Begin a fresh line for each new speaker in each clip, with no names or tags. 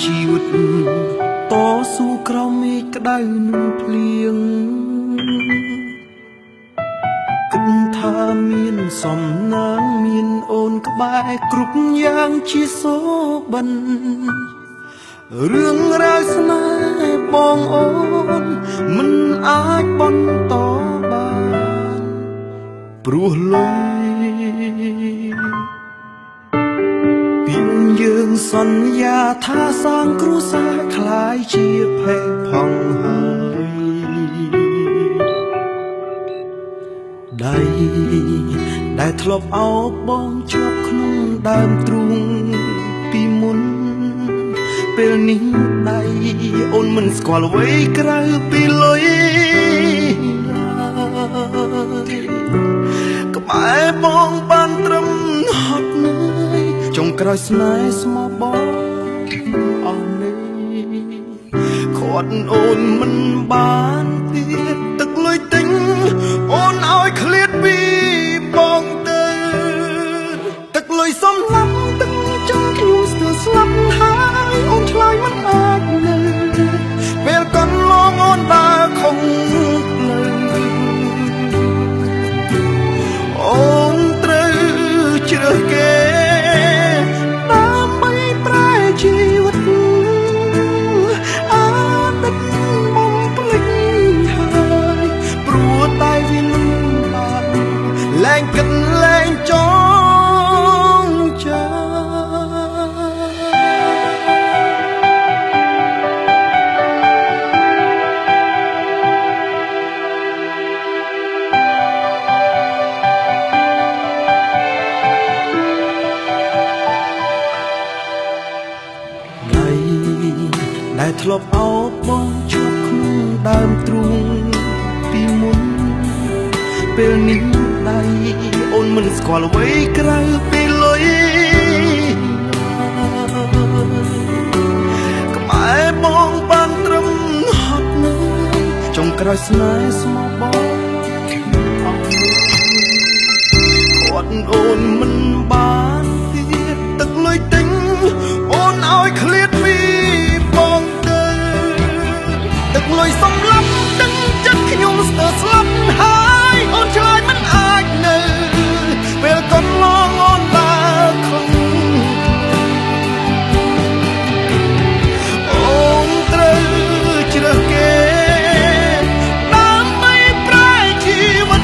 ជីវិតតស៊ូក្រោមមេឃក្តៅនឹងភ្លៀងគិតថាមានសំណាងមានអូនក្បែរគ្រប់យ៉ាងជាសូបិនរឿងរ៉ាវស្នេហ៍បងអូនមិនអាចបន្តបានព្រោះលុយពីយើងសន្យាថាសាងគ្រួសារคล้ายជាភេទផងហើយដៃដែលធ្លាប់អោបបងជាប់ក្នុងដើមទ្រូងពីមុនពេលនេះដៃអូនមិនស្គាល់អ្វីក្រៅពីលុយក្បែរបងបានត្រឹមហត់នឿយចុងក្រោយស្នេហ៍ស្មោះបងអស់នេះខាត់អូនមិនបានទៀតទឹកលុយទិញអូនឲ្យឃ្លាតពីបងទៅទឹកលុយសំឡាំទឹកចាំខ្ញុំស្ទើរស្លាប់ហើយអូនឆ្លើយមិនអាចនៅពេលកន្លងអូនដើរខំផ្លូវអូនត្រូវជ្រើសគេដើម្បីប្រែជីវិតអាទិត្យបំភ្លេចហើយព្រោះតែវាលំបាកលែងគិតលែងចងចាំដែលធ្លាប់អោបបងជាប់ក្នុងដើមទ្រូងពីមុនពេលនេះដៃអូនមិនស្គាល់អ្វីក្រៅពីលុយក្បែរបងបានត្រឹមហត់នឿយចុងក្រោយស្នេហ៍ស្មោះបងអស់ខាត់អូនមិនបានទៀតទឹកលុយទិញអូនឲ្យឃ្លាតពីបងទៅទឹកលុយសំឡាប់ទឹកចិត្តខ្ញុំស្ទើរស្លាប់ហើយអូនឆ្លើយមិនអាចនៅពេលកន្លងអូនដើរខំអូនត្រូវជ្រើសគេដើម្បីប្រែជីវិត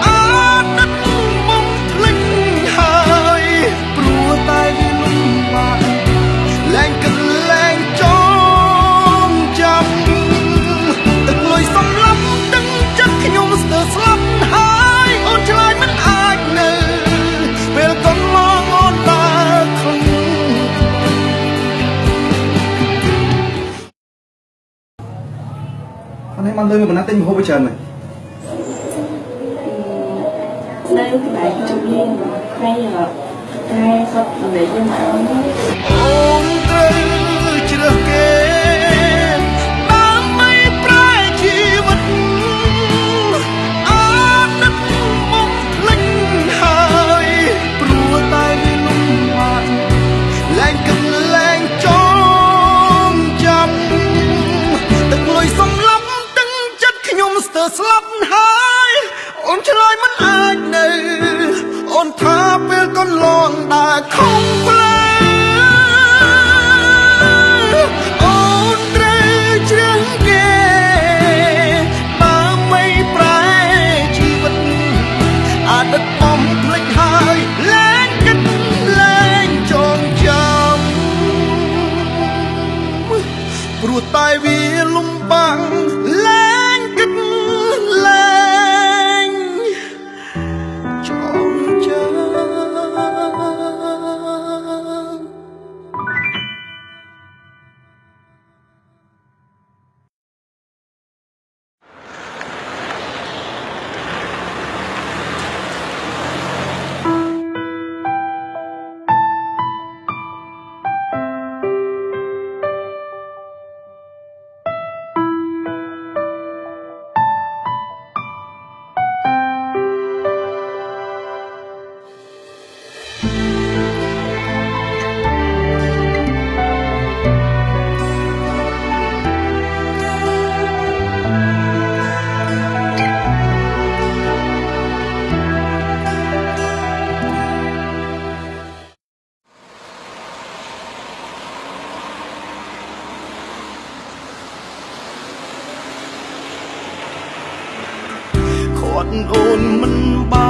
អាណិតបំភ្លេចហើយព្រោះតែវាលំបាកលែងគិតលែងចងចាំទឹកលុយសំឡាប់ទឹកចិត្តខ្ញុំស្ទើរស្លាប់ហើយអូនឆ្លើយមិនអាចនៅពេលកន្លងអូនដើរខំអានេះបានលើមិនណាទិញមហូបច្រើនមែន
នៅកន្លែងខ្ញុំរៀនហើយតែគាត់និយាយយើងអត់
អូនត្រូវជ្រើសគេដើម្បីប្រែជីវិតអាណិតបំភ្លេចហើយព្រោះតែវាលំបាកលែងគិតលែងចងចាំទឹកលុយសំឡាប់ទឹកចិត្តខ្ញុំស្ទើរស្លាប់ហើយអូនឆ្លើយមិនអាចនៅអូនថាពេលកន្លងដើរខំផ្លូវអូនត្រូវជ្រើសគេដើម្បីប្រែជីវិតអាណិតបំភ្លេចហើយលែងគិតលែងចងចាំព្រោះតែវាលំបាកលែងគិតលែងចងចាំ ត់អូនមិនបា